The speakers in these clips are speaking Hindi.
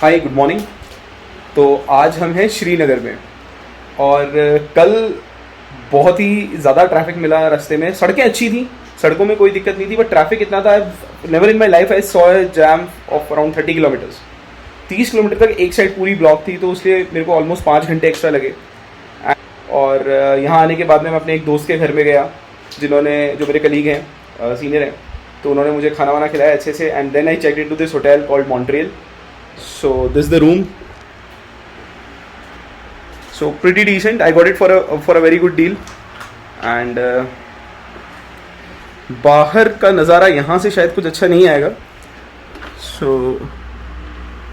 Hi good morning. तो आज हम हैं श्रीनगर में और कल बहुत ही ज़्यादा ट्रैफिक मिला रास्ते में। सड़कें अच्छी थी, सड़कों में कोई दिक्कत नहीं थी, बट ट्रैफिक इतना था, never in my life I saw a jam of around 30 kilometres. 30 kilometre तक एक साइड पूरी ब्लॉक थी, तो इसलिए मेरे को ऑलमोस्ट 5 घंटे एक्स्ट्रा लगे। और यहाँ आने के बाद में मैं अपने एक दोस्त के घर में गया, जो मेरे कलीग हैं, सीनियर हैं, तो उन्होंने मुझे खाना वाना खिलाया अच्छे से। And then I check in to this hotel called Montreal. So this is the room. So pretty decent. I got it for a very good deal. And बाहर का नज़ारा यहाँ से शायद कुछ अच्छा नहीं आएगा। So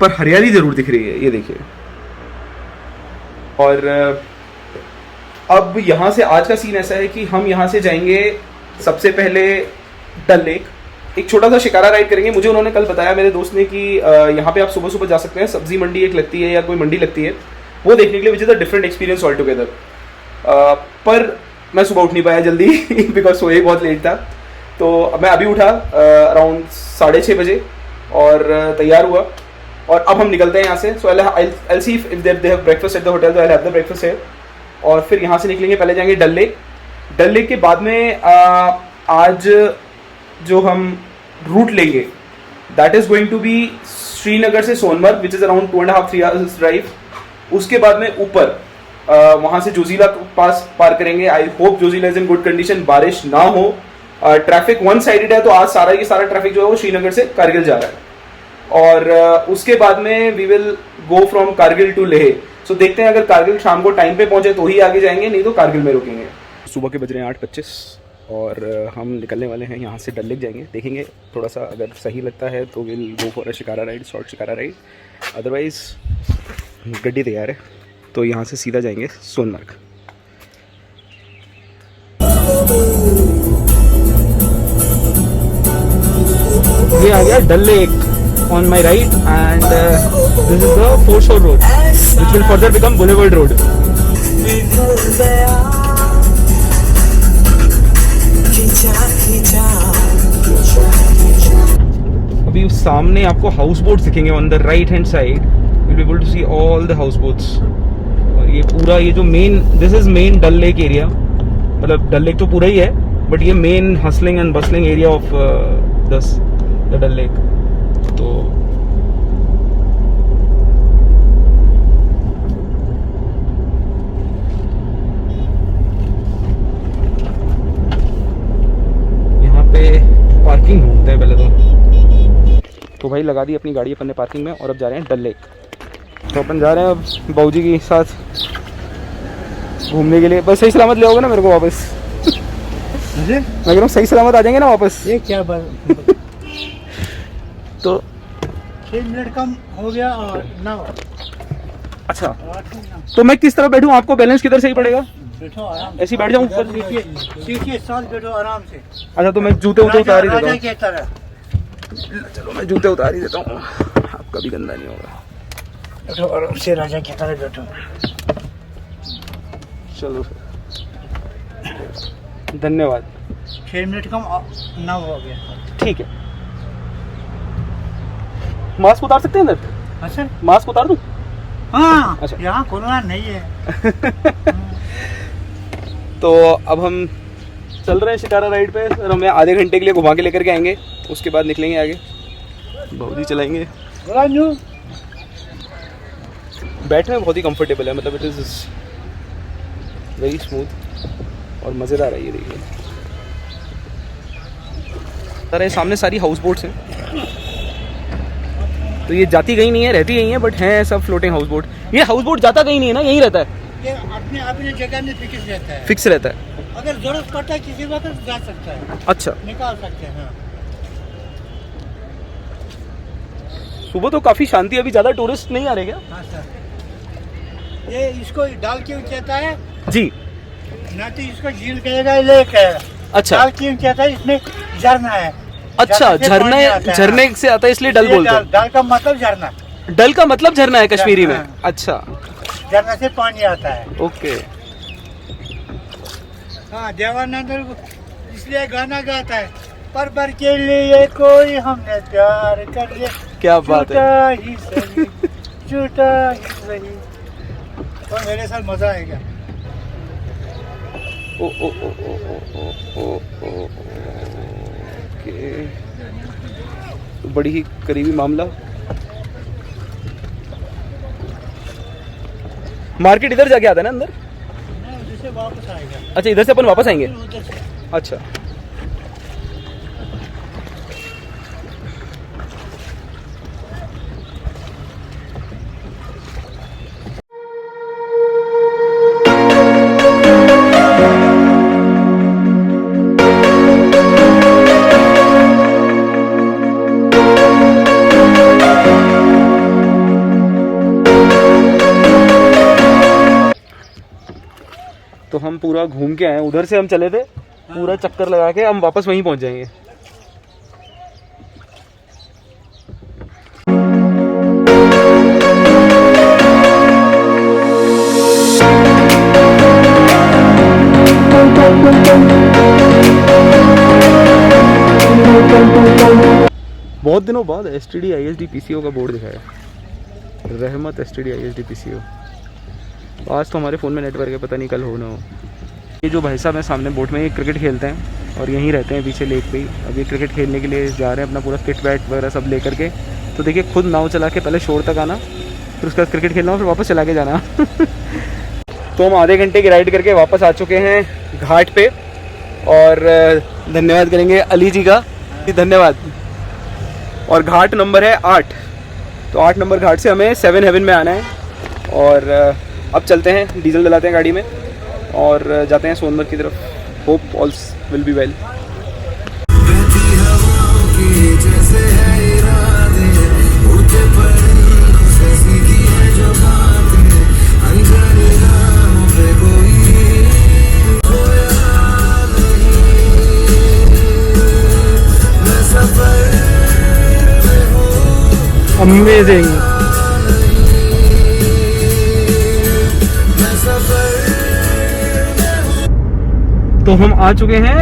पर हरियाली ज़रूर दिख रही है, ये देखिए। और अब यहाँ से आज का सीन ऐसा है कि हम यहाँ से जाएंगे सबसे पहले डल लेक, एक छोटा सा शिकारा राइड करेंगे। मुझे उन्होंने कल बताया, मेरे दोस्त ने, कि यहाँ पे आप सुबह सुबह जा सकते हैं, सब्जी मंडी एक लगती है या कोई मंडी लगती है, वो देखने के लिए, which is a different experience all together. पर मैं सुबह उठ नहीं पाया जल्दी बिकॉज सोए बहुत लेट था। तो मैं अभी उठा अराउंड 6:30 बजे और तैयार हुआ और अब हम निकलते हैं यहाँ से। So I see if they have breakfast at the hotel, तो I have the breakfast here. और फिर यहाँ से निकलेंगे, पहले जाएंगे डल लेक। डल लेक के बाद में आज जो हम रूट लेंगे, that is going to be Srinagar से Sonamarg, which is around 2.5-3 hours drive. उसके बाद में ऊपर वहां से जोजिला पास पार करेंगे। I hope Zoji La is in good condition, बारिश ना हो। ट्रैफिक वन साइडेड है, तो आज सारा ट्रैफिक जो है वो श्रीनगर से कारगिल जा रहा है। और उसके बाद में we will go from Kargil to Leh. So देखते हैं, अगर कारगिल शाम को टाइम पे पहुंचे तो ही आगे जाएंगे, नहीं तो कारगिल में रुकेंगे। सुबह के बज रहे हैं 8:25 और हम निकलने वाले हैं, यहाँ से डल लेक जाएंगे। देखेंगे थोड़ा सा, अगर सही लगता है तो will go for a shikara ride, short shikara ride. Otherwise गड्डी तैयार है, तो यहाँ से सीधा जाएंगे सोनमर्ग। ये आ गया Dal lake on my right and this is the foreshore road which will further become boulevard road. अभी सामने आपको हाउस बोट्स दिखेंगे on the right hand side, you will be able to see all the house boats. और ये पूरा, ये जो main, this is main Dal lake area, मतलब डल लेक तो पूरा ही है, बट ये main hustling and bustling area of the dull lake. तो पार्किंग ढूंढते हैं पहले तो भाई लगा दी अपनी गाड़ी अपन ने पार्किंग में, और अब जा रहे हैं डल लेक। तो अपन जा रहे हैं अब बाबूजी के साथ घूमने के लिए। बस सही सलामत ले आओगे ना मेरे को वापस? मैं कह रहा हूँ सही सलामत आ जाएंगे ना वापस? ये क्या बात तो 6 मिनट कम हो गया और ना। अच्छा, तो मैं किस तरह बैठूँ? आपको बैलेंस किधर सही पड़ेगा? बैठो आराम, ऐसे ही बैठ जाऊँ ऊपर? सीखिए साथ बैठो आराम से। अच्छा, तो मैं जूते उतार ही देता हूँ। की तरह चलो मैं जूते उतार ही देता हूँ, आपका भी गंदा नहीं होगा। बैठो आराम से, राजा की तरह बैठो। चलो धन्यवाद। 6 मिनट कम ना हो गया। ठीक है, मास्क उतार सकते हैं अंदर? अच्छा, मास्क उतार दूँ? हाँ, अच्छा, यहाँ कोरोना नहीं है। तो अब हम चल रहे हैं शिकारा राइड पे। सर हमें आधे घंटे के लिए घुमा के लेकर के आएंगे, उसके बाद निकलेंगे आगे। बहुत ही चलाएंगे। बैठने में बहुत ही कंफर्टेबल है, मतलब इट इज़ वेरी स्मूथ और मज़ेदार है। ये देखिए सर, ये सामने सारी हाउस बोट्स हैं, तो ये जाती कहीं नहीं है, रहती यहीं है, बट हैं सब फ्लोटिंग हाउस बोट। ये हाउस बोट जाता कहीं नहीं है ना, यहीं रहता है? ये अपने जगह में फिक्स रहता है। फिक्स रहता है, अगर जरूरत पड़ता है किसी वक्त जा सकता है। अच्छा, निकाल सकते हैं। हाँ। सुबह तो काफी शांति, अभी ज्यादा टूरिस्ट नहीं आ रहे क्या? हाँ सर, ये इसको डाल क्यों कहता है जी? ना तो इसको झील कहेगा, लेक है। अच्छा, डाल क्यों कहता है? इसमें झरना है। अच्छा, झरने से आता है, इसलिए डल बोलते हैं। डल का मतलब झरना। डल का मतलब झरना है कश्मीरी में? अच्छा, झरना से पानी आता है। ओके। हाँ, देवानंद इसलिए गाना गाता है, पर के लिए कोई हमने प्यार कर लिया। क्या बात है। छूटा नहीं तो मेरे साथ मजा आएगा। ओ ओ ओ ओ ओ ओ ओ ओ ओके, तो बड़ी ही करीबी मामला। मार्केट इधर जाके आता है ना अंदर? उधर से वापस आएगा। अच्छा, इधर से अपन वापस आएंगे। उधर से अच्छा, तो हम पूरा घूम के आए, उधर से हम चले थे, पूरा चक्कर लगा के हम वापस वहीं पहुंच जाएंगे। बहुत दिनों बाद STD ISD PCO का बोर्ड दिखाया, रहमत STD ISD PCO। आज तो हमारे फ़ोन में नेटवर्क है, पता नहीं कल हो ना हो। ये जो भाई साहब हैं सामने बोट में, ये क्रिकेट खेलते हैं और यहीं रहते हैं पीछे लेक पे ही। अब ये क्रिकेट खेलने के लिए जा रहे हैं, अपना पूरा किट बैट वगैरह सब ले करके। तो देखिए, खुद नाव चला के पहले शोर तक आना, फिर उसके बाद क्रिकेट खेलना, फिर वापस चला के जाना। तो हम आधे घंटे की राइड करके वापस आ चुके हैं घाट पे, और धन्यवाद करेंगे अली जी का, धन्यवाद। और घाट नंबर है 8, तो 8 नंबर घाट से हमें 7 हेवन में आना है। और अब चलते हैं, डीजल डलाते हैं गाड़ी में और जाते हैं सोनमर्ग की तरफ। Hope all's will be well. Amazing. तो हम आ चुके हैं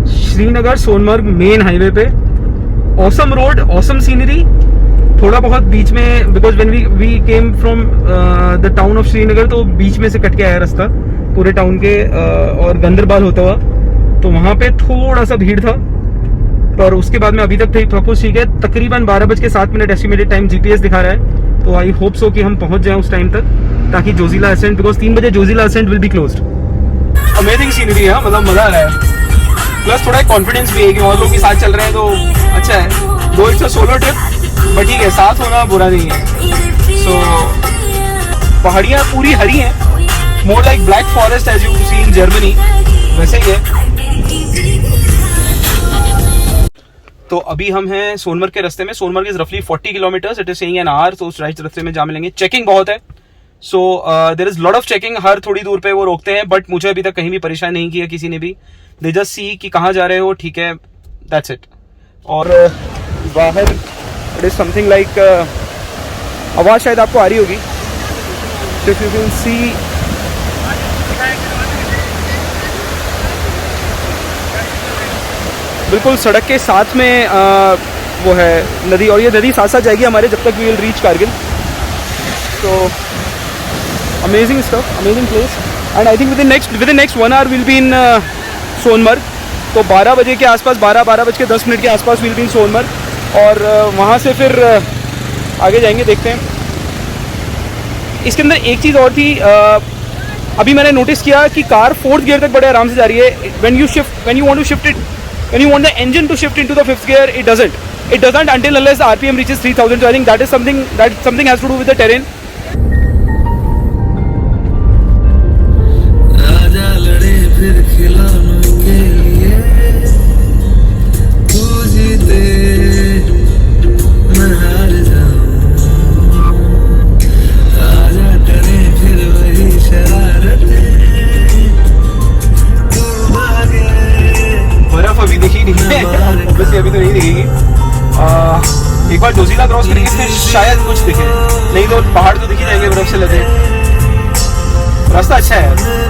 श्रीनगर सोनमर्ग मेन हाईवे पे। ऑसम रोड, ऑसम सीनरी, थोड़ा बहुत बीच में, because when we came from the town of Srinagar, तो बीच में से कट के आया रास्ता पूरे टाउन के और गंदरबाल होता हुआ, तो वहां पे थोड़ा सा भीड़ था, पर उसके बाद में अभी तक सब कुछ ठीक है। तकरीबन 12:07 एस्टिमेटेड टाइम GPS दिखा रहा है, तो आई होप सो कि हम पहुंच जाएं उस टाइम तक, ताकि जोजिला असेंट, बिकॉज 3 बजे Zojila ascent will be closed. Amazing scenery है, मतलब मजा आ रहा है, प्लस थोड़ा कॉन्फिडेंस भी है कि और लोग के साथ चल रहे हैं, तो अच्छा है। दो it's a solo trip, but ठीक है, साथ होना बुरा नहीं है। सो पहाड़ियाँ पूरी हरी हैं, more like Black Forest as you see in Germany, वैसे ही है। तो अभी हम हैं सोनमर्ग के रास्ते में। सोनमर्ग इज रफली 40 kilometres, it is saying an hour, तो उस रास्ते में जा मिलेंगे। चेकिंग बहुत है, so there is lot of checking, हर थोड़ी दूर पे वो रोकते हैं, बट मुझे अभी तक कहीं भी परेशान नहीं किया किसी ने भी। दे जस्ट सी कि कहाँ जा रहे हो, ठीक है, दैट्स इट। और बाहर इट इज समथिंग लाइक, आवाज शायद आपको आ रही होगी, इफ यू कैन सी, बिल्कुल सड़क के साथ में वो है नदी, और ये नदी साथ साथ जाएगी हमारे जब तक वी विल रीच कारगिल। तो amazing stuff, amazing place, and I think within next 1 hour will be in Sonamarg. तो 12 बजे के आसपास, 12:10 के आसपास विल बी इन सोनमर्ग, और वहाँ से फिर आगे जाएंगे, देखते हैं। इसके अंदर एक चीज़ और थी, अभी मैंने नोटिस किया कि कार 4th गियर तक बड़े आराम से जा रही है। when you want to shift it, when you want the engine to shift into the 5th gear, it doesn't until unless the RPM reaches 3000. So I think that something has to do with the terrain. राजा लड़े फिर खिलौनों के लिए, तू जीते मैं हार जाऊं, राजा करे फिर वही शरारतें, तू भागे। बर्फ अभी दिखी नहीं है, ऑब्वियसली अभी तो नहीं दिखेगी। एक बार जोजिला क्रॉस करेंगे फिर शायद कुछ दिखे, नहीं तो पहाड़ तो दिख ही जाएंगे बर्फ से लदे। रास्ता अच्छा है।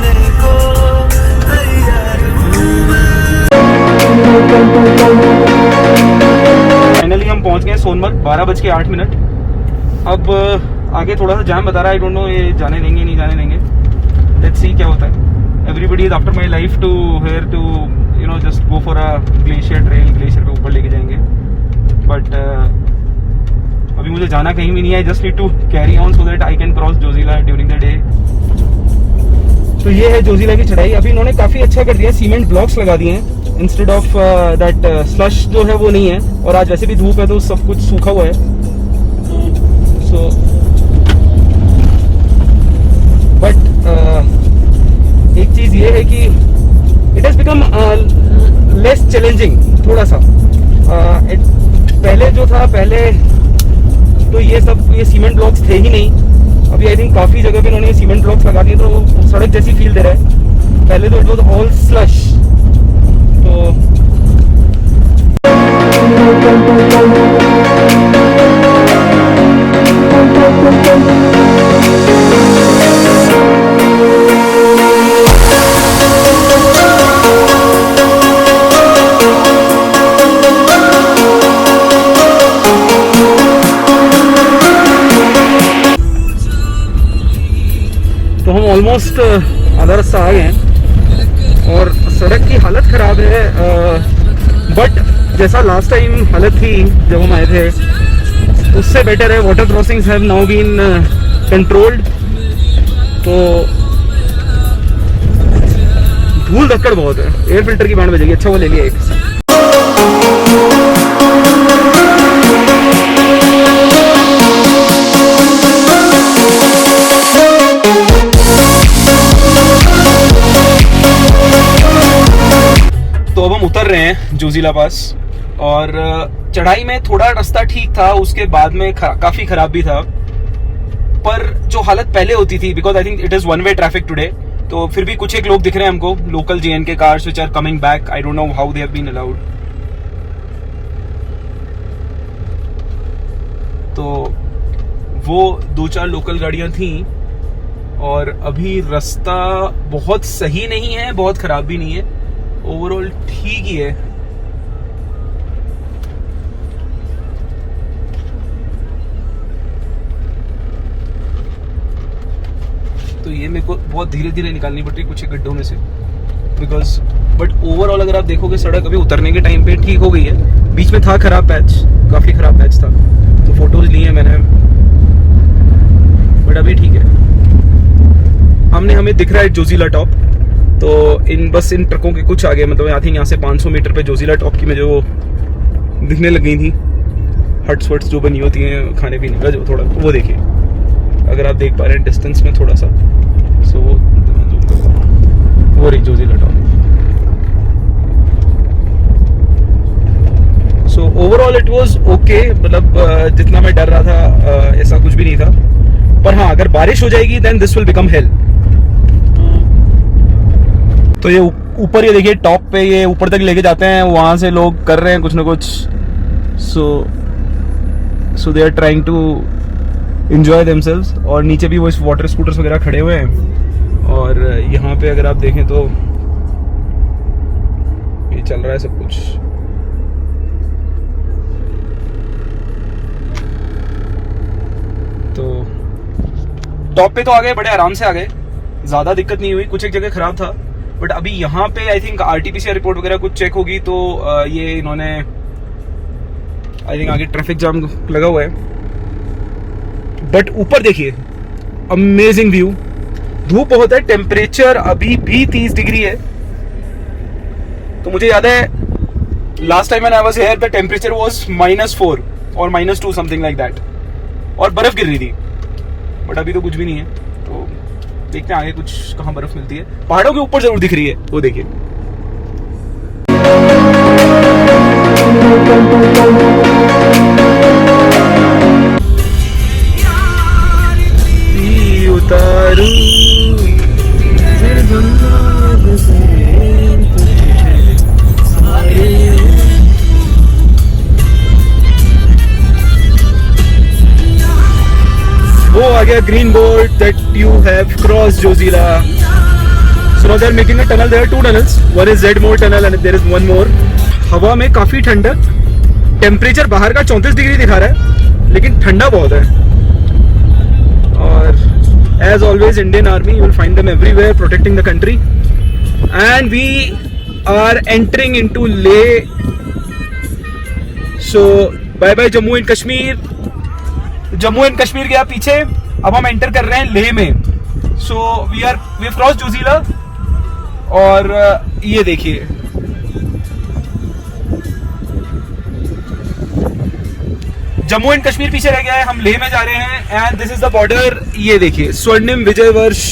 फाइनली हम पहुंच गए सोनमर्ग, 12:08। अब आगे थोड़ा सा जाम बता रहा है, आई डोंट नो ये जाने देंगे नहीं जाने देंगे, लेट्स सी क्या होता है। Everybody is after my life to here to you know just go for a glacier trail, glacier पे ऊपर लेके जाएंगे, बट अभी मुझे जाना कहीं भी नहीं है, just need to carry on so that I can cross Zojila during the day. तो ये है जोजिला की चढ़ाई। अभी इन्होंने काफी अच्छा कर दिया, सीमेंट ब्लॉक्स लगा दिए हैं इंस्टेड ऑफ दैट स्लश जो है वो नहीं है, और आज वैसे भी धूप है तो सब कुछ सूखा हुआ है। सो बट एक चीज ये है कि it has become less challenging थोड़ा सा। पहले जो था, पहले तो ये सीमेंट ब्लॉक्स थे ही नहीं। अभी आई थिंक काफी जगह पे इन्होंने ये सीमेंट ब्लॉक्स लगा दिए तो सड़क जैसी फील दे रहा है। पहले तो इट वाज ऑल स्लश। तो हम ऑलमोस्ट आधा रास्ता आ गए हैं और सड़क की हालत ख़राब है, बट जैसा लास्ट टाइम हालत थी जब हम आए थे उससे बेटर है। Water crossings have now been controlled. तो धूल धक्कड़ बहुत है, एयर फिल्टर की बैंड बजेगी। अच्छा वो ले लिया एक। तो अब हम उतर रहे हैं जोजिला पास, और चढ़ाई में थोड़ा रास्ता ठीक था, उसके बाद में काफी खराब भी था, पर जो हालत पहले होती थी, because I think it is one way traffic today, तो फिर भी कुछ एक लोग दिख रहे हैं हमको, local JNK cars which are coming back. I don't know how they have been allowed. तो वो 2-4 लोकल गाड़ियां थी, और अभी रास्ता बहुत सही नहीं है, बहुत खराब भी नहीं है, ओवरऑल ठीक ही है। तो ये मेरे को बहुत धीरे धीरे निकालनी पड़ रही कुछ गड्ढों में से, बिकॉज बट ओवरऑल अगर आप देखोगे सड़क अभी उतरने के टाइम पे ठीक हो गई है। बीच में था खराब पैच, काफी खराब पैच था, तो फोटोज लिए मैंने, बट अभी ठीक है। हमें दिख रहा है जोजिला टॉप, तो इन ट्रकों के कुछ आगे, मतलब आई थिंक यहाँ से 500 मीटर पे जोजिला टॉप की मुझे वो दिखने लग गई थी हट्स वट्स जो बनी होती हैं खाने पीने का, जो थोड़ा वो देखिए अगर आप देख पा रहे हैं डिस्टेंस में थोड़ा सा। सो वो रही Zoji La top. So overall it was okay, मतलब जितना मैं डर रहा था ऐसा कुछ भी नहीं था, पर हाँ अगर बारिश हो जाएगी then this will become hell. तो ये ऊपर, ये देखिए टॉप पे, ये ऊपर तक लेके जाते हैं, वहां से लोग कर रहे हैं कुछ ना कुछ। So they are trying to enjoy themselves, और नीचे भी वो वाटर स्कूटर्स वगैरह खड़े हुए हैं, और यहाँ पे अगर आप देखें तो ये चल रहा है सब कुछ। तो टॉप पे तो आ गए, बड़े आराम से आ गए, ज्यादा दिक्कत नहीं हुई। कुछ एक जगह खराब था, बट अभी यहाँ पे आई थिंक RT-PCR रिपोर्ट वगैरह कुछ चेक होगी, तो ये इन्होंने आई थिंक आगे ट्रैफिक जाम लगा हुआ है। बट ऊपर देखिए अमेजिंग व्यू, धूप बहुत है, टेम्परेचर अभी भी 30 डिग्री है। तो मुझे याद है last time when I was here the temperature was -4 और -2 समथिंग लाइक दैट, और बर्फ गिर रही थी, बट अभी तो कुछ भी नहीं है। तो देखते हैं आगे कुछ कहाँ बर्फ मिलती है। पहाड़ों के ऊपर जरूर दिख रही है, वो देखिए। उतारू वो आ गया green board that you have cross Zoji La. So now they are making a tunnel. There are 2 tunnels. One is Zedmore tunnel and there is one more. हवा में काफी ठंडक, टेम्परेचर बाहर का 34 डिग्री दिखा रहा है, लेकिन ठंडा बहुत है। as always, Indian Army, you will find them everywhere protecting the country. And we are entering into Leh. So bye bye Jammu and Kashmir. Jammu and Kashmir गया पीछे, अब हम एंटर कर रहे हैं लेह में. So we cross Zojila. और ये देखिए, जम्मू एंड कश्मीर पीछे रह गया है, हम लेह में जा रहे हैं. And this is the border. ये देखिए, स्वर्णिम विजय वर्ष.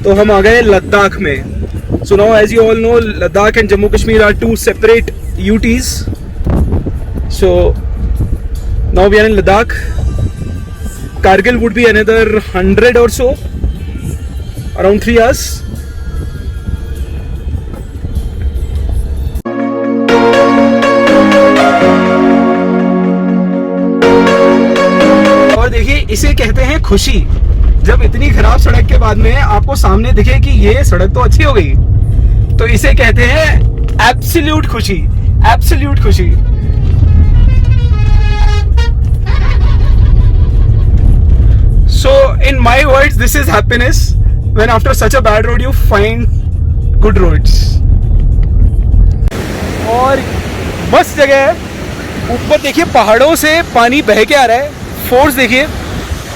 तो हम आ गए लद्दाख में. So now as you all know, Ladakh and Jammu Kashmir are two separate UTs. So now we are in Ladakh. Kargil would be another 100 or so, around 3 hours. और देखिए, इसे कहते हैं खुशी. जब इतनी खराब सड़क के बाद में आपको सामने दिखे कि ये सड़क तो अच्छी हो गई, तो इसे कहते हैं एब्सोल्यूट खुशी. एब्सोल्यूट खुशी. So in my words, this is happiness when after such a bad road you find good roads. और मस्त जगह है. ऊपर देखिए, पहाड़ों से पानी बह के आ रहा है. फोर्स देखिए.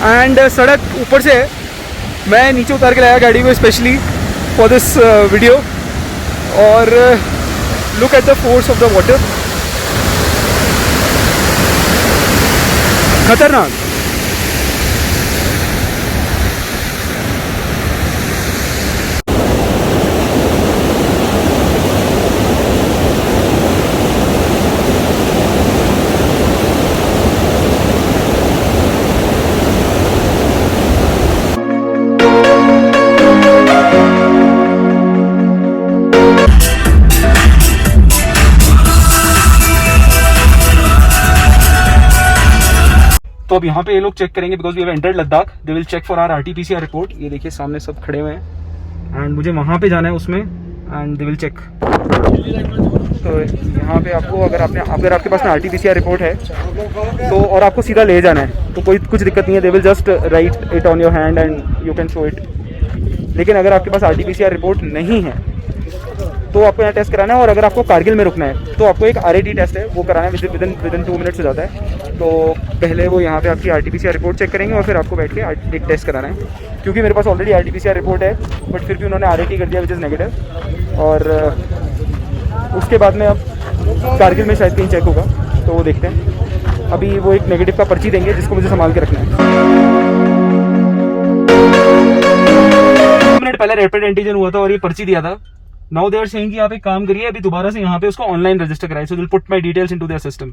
एंड सड़क ऊपर से है. मैं नीचे उतार के लाया गाड़ी को स्पेशली फॉर दिस वीडियो. और look at the force of the water. खतरनाक. तो अब यहाँ पे ये लोग चेक करेंगे, because we have entered Ladakh. They will check for our RT-PCR report. ये देखिए, सामने सब खड़े हुए हैं. एंड मुझे वहाँ पे जाना है उसमें. And they will check. तो यहाँ पे आपको, अगर आपके पास में RT-PCR रिपोर्ट है तो, और आपको सीधा ले जाना है, तो कुछ दिक्कत नहीं है. They will just right it on your hand and you can show it. लेकिन अगर आपके पास RT-PCR रिपोर्ट नहीं है तो आपको यहाँ टेस्ट कराना है. और अगर आपको कारगिल में रुकना है तो आपको एक RAT टेस्ट है, वो कराना है. विदिन 2 मिनट्स हो जाता है. तो पहले वो यहाँ पे आपकी RT-PCR रिपोर्ट चेक करेंगे और फिर आपको बैठ के एक टेस्ट कराना है. क्योंकि मेरे पास ऑलरेडी RT-PCR रिपोर्ट है, बट फिर भी उन्होंने RAT कर दिया, विच इज़ नेगेटिव. और उसके बाद में अब कारगिल में शायद कहीं चेक होगा, तो वो देखते हैं. अभी वो एक नेगेटिव का पर्ची देंगे जिसको मुझे संभाल के रखना है. 2 मिनट पहले रैपिड एंटीजन हुआ था और ये पर्ची दिया था. नाउ दे आर सेइंग कि आप एक काम करिए, अभी दोबारा से यहाँ पे उसको ऑनलाइन रजिस्टर कराइए. So they will put my details into their system.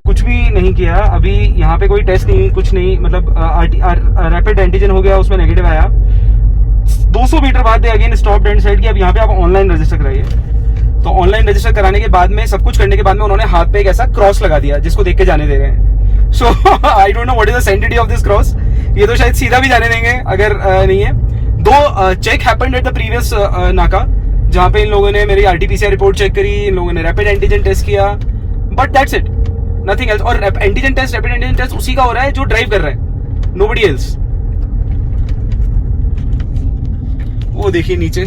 कुछ भी नहीं किया अभी, यहाँ पे कोई टेस्ट नहीं, कुछ नहीं. मतलब रैपिड एंटीजन हो गया, उसमें नेगेटिव आया. 200 मीटर बाद they again stop and side कि अब यहाँ पे आप ऑनलाइन रजिस्टर कराइए. तो ऑनलाइन रजिस्टर कराने के बाद में, सब कुछ करने के बाद में, उन्होंने हाथ पे एक ऐसा क्रॉस लगा दिया जिसको देख के जाने दे रहे हैं. So I don't know what is the sanctity of this cross. ये तो शायद सीधा भी जाने देंगे अगर नहीं है. 2 check happened at the previous नाका, जहाँ पे इन लोगों ने मेरी RT-PCR रिपोर्ट चेक करी, इन लोगों ने रैपिड एंटीजन टेस्ट किया, but that's it, nothing else. और रैपिड एंटीजन टेस्ट उसी का हो रहा है जो ड्राइव कर रहा है, नोबडी एल्स. वो देखिए नीचे.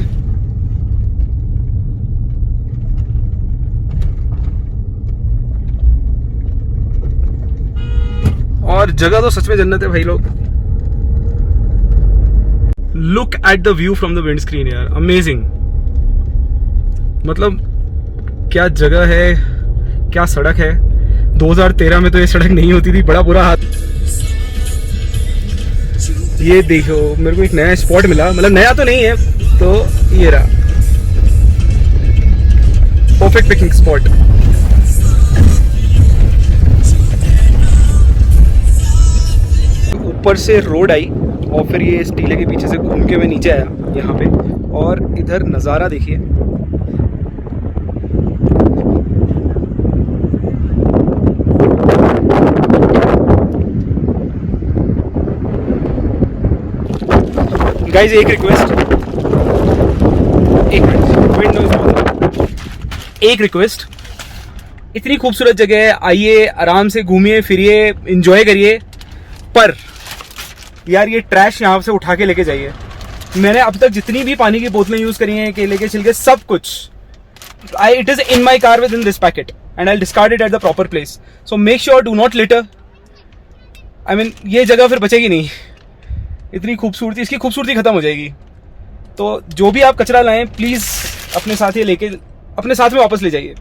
और जगह तो सच में जन्नत है भाई लोग. Look at the view from the wind screen यार, अमेजिंग. मतलब क्या जगह है, क्या सड़क है. 2013 में तो ये सड़क नहीं होती थी, बड़ा बुरा हाल. ये देखो, मेरे को एक नया स्पॉट मिला, मतलब नया तो नहीं है, तो ये रहा परफेक्ट पिकनिक स्पॉट. ऊपर से रोड आई और फिर ये इस टीले के पीछे से घूम के मैं नीचे आया यहाँ पे. और इधर नज़ारा देखिए. गाइज एक रिक्वेस्ट, एक मिनट, विंड नॉइज बहुत है। एक रिक्वेस्ट, इतनी खूबसूरत जगह है, आइए आराम से घूमिए फिरिए एंजॉय करिए, पर यार ये ट्रैश यहाँ से उठा के लेके जाइए। मैंने अब तक जितनी भी पानी की बोतलें यूज करी हैं, केले के छिलके, सब कुछ, it is in my car with in this packet and I discard it at the proper place. So make sure do not litre. I mean ये जगह फिर बचेगी नहीं, इतनी खूबसूरती, इसकी खूबसूरती खत्म हो जाएगी। तो जो भी आप कचरा लाएं प्लीज अपने साथ ये लेके अपने साथ में वापस ले जाइए,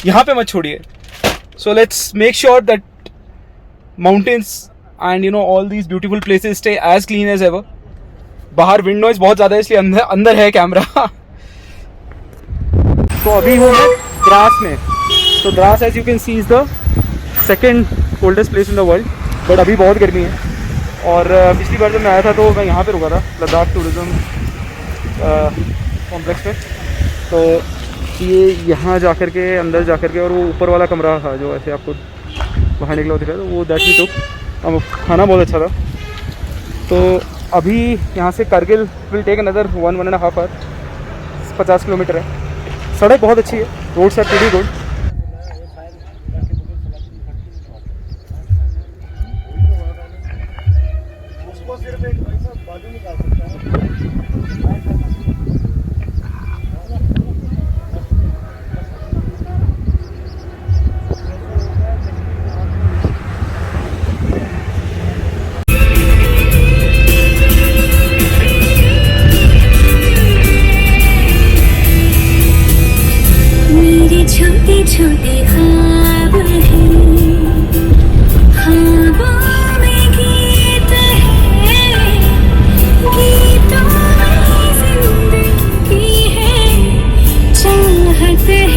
यहाँ पे मत छोड़िए। So let's make sure that mountains and you know all these beautiful places stay as clean as ever. बाहर विंड नॉइज बहुत ज्यादा है इसलिए अंदर है कैमरा। तो अभी हूँ मैं द्रास में। तो Dras as you can see is the second coldest place in the world, but अभी बहुत गर्मी है। और पिछली बार जब मैं आया था तो मैं यहाँ पे रुका था, लद्दाख टूरिज्म कॉम्प्लेक्स में। तो ये यहाँ जा कर के अंदर जा कर के, और वो ऊपर वाला कमरा था जो ऐसे आपको बाहर निकला दिखा, तो वो दैट भी तो खाना बहुत अच्छा था। तो अभी यहाँ से Kargil will take another 1.5 hour, 50 kilometre है। सड़क बहुत अच्छी है, रोड्स आर प्रीटी गुड। छोटे छोटे ख्वाब हैं, ख्वाबों में गीत है, गीतों में जिंदगी है, चाहत है।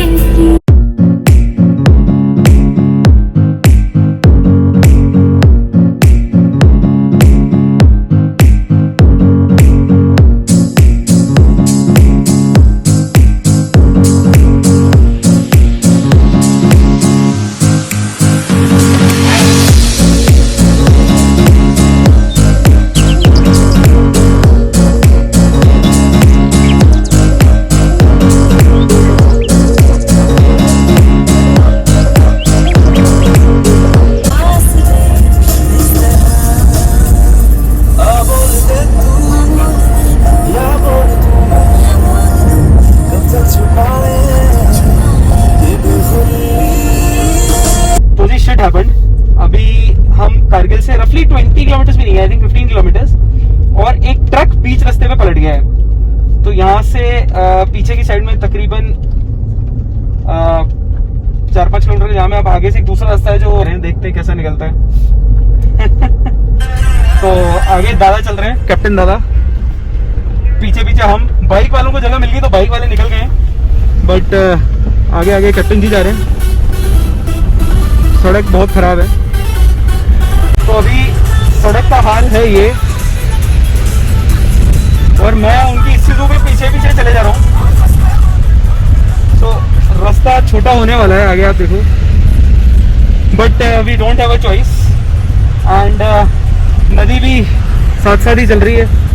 अभी हम कारगिल से रफली 20 किलोमीटर भी नहीं है, आई थिंक 15 किलोमीटर्स, और एक ट्रक बीच रास्ते पे पलट गया है। तो यहाँ से पीछे की साइड में तकरीबन 4-5 किलोमीटर जहाँ में अब आगे से एक दूसरा रास्ता है जो देखते हैं कैसा निकलता है। तो आगे दादा चल रहे हैं, कैप्टन दादा, पीछे पीछे हम। बाइक वालों को जगह मिल गई तो बाइक वाले निकल गए, बट आगे आगे कैप्टन जी जा रहे हैं। सड़क बहुत खराब है, तो अभी सड़क का हाल है ये, और मैं उनकी स्थितियों के पीछे पीछे चले जा रहा हूँ। तो रास्ता छोटा होने वाला है आगे, आप देखो, but we don't have a choice. And नदी भी साथ साथ ही चल रही है।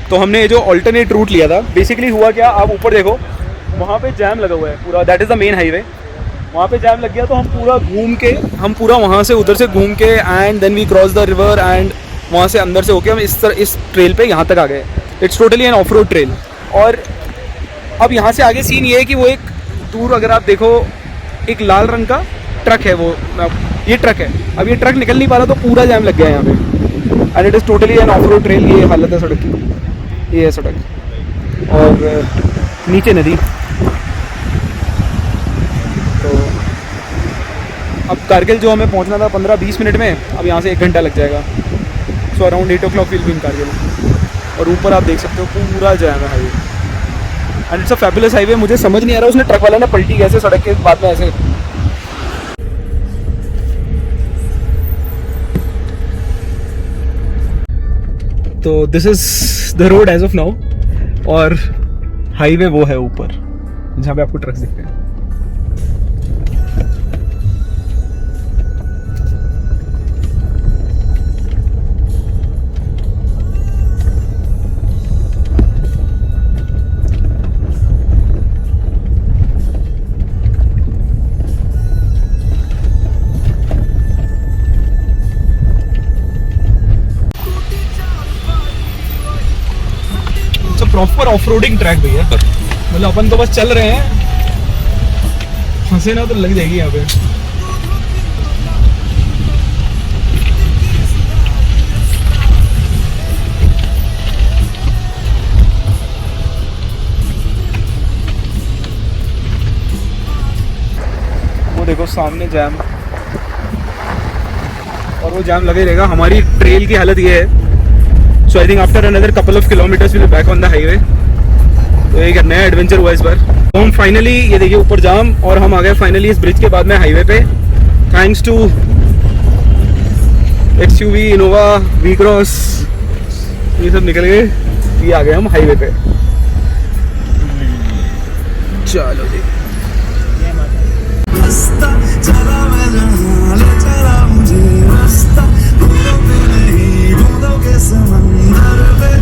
तो हमने जो ऑल्टरनेट रूट लिया था, बेसिकली हुआ क्या, आप ऊपर देखो वहाँ पे जैम लगा हुआ है पूरा, that is the main highway. वहाँ पे जैम लग गया तो हम पूरा घूम के, हम पूरा वहाँ से उधर से घूम के and then we cross the river and वहाँ से अंदर से होके हम इस ट्रेल पे यहाँ तक आ गए। It's totally an off road trail. और अब यहाँ से आगे सीन ये है कि वो एक दूर अगर आप देखो एक लाल रंग का ट्रक है, वो ये ट्रक है। अब ये ट्रक निकल नहीं पा रहा तो पूरा जैम लग गया है यहाँ पे, and it is totally an off road trail. ये हालत है सड़क की, ये है सड़क और नीचे नदी। तो अब कारगिल जो हमें पहुंचना था 15-20 मिनट में, अब यहाँ से 1 घंटा लग जाएगा। So around 8 o'clock will be इन कारगिल। और ऊपर आप देख सकते हो पूरा जैम है highway, and it's a fabulous highway. मुझे समझ नहीं आ रहा उसने ट्रक वाला ने पलटी कैसे सड़क के बाद में ऐसे। तो this is the road as of now, और हाईवे वो है ऊपर जहाँ पे आपको ट्रक्स दिख रहे हैं। प्रॉपर ऑफ-रोडिंग ट्रैक भैया, मतलब अपन तो बस चल रहे हैं, फंसे ना तो लग जाएगी यहाँ पे। वो देखो सामने जैम, और वो जैम लगे रहेगा। हमारी ट्रेल की हालत ये है, so I think after another couple of kilometres will be back on the highway. तो एक नया एडवेंचर हुआ इस बार। तो हम फाइनली, ये देखिए ऊपर जाम, और हम आ गए फाइनली इस ब्रिज के बाद में हाईवे पे, thanks to XUV, Innova, we cross, ये सब निकल गए, ये आ गए हम हाईवे पे। चलो जी, रास्ता चला मैं जहाँ ले चला मुझे रास्ता, बूंदों पे नहीं बूंदों के समंदर पे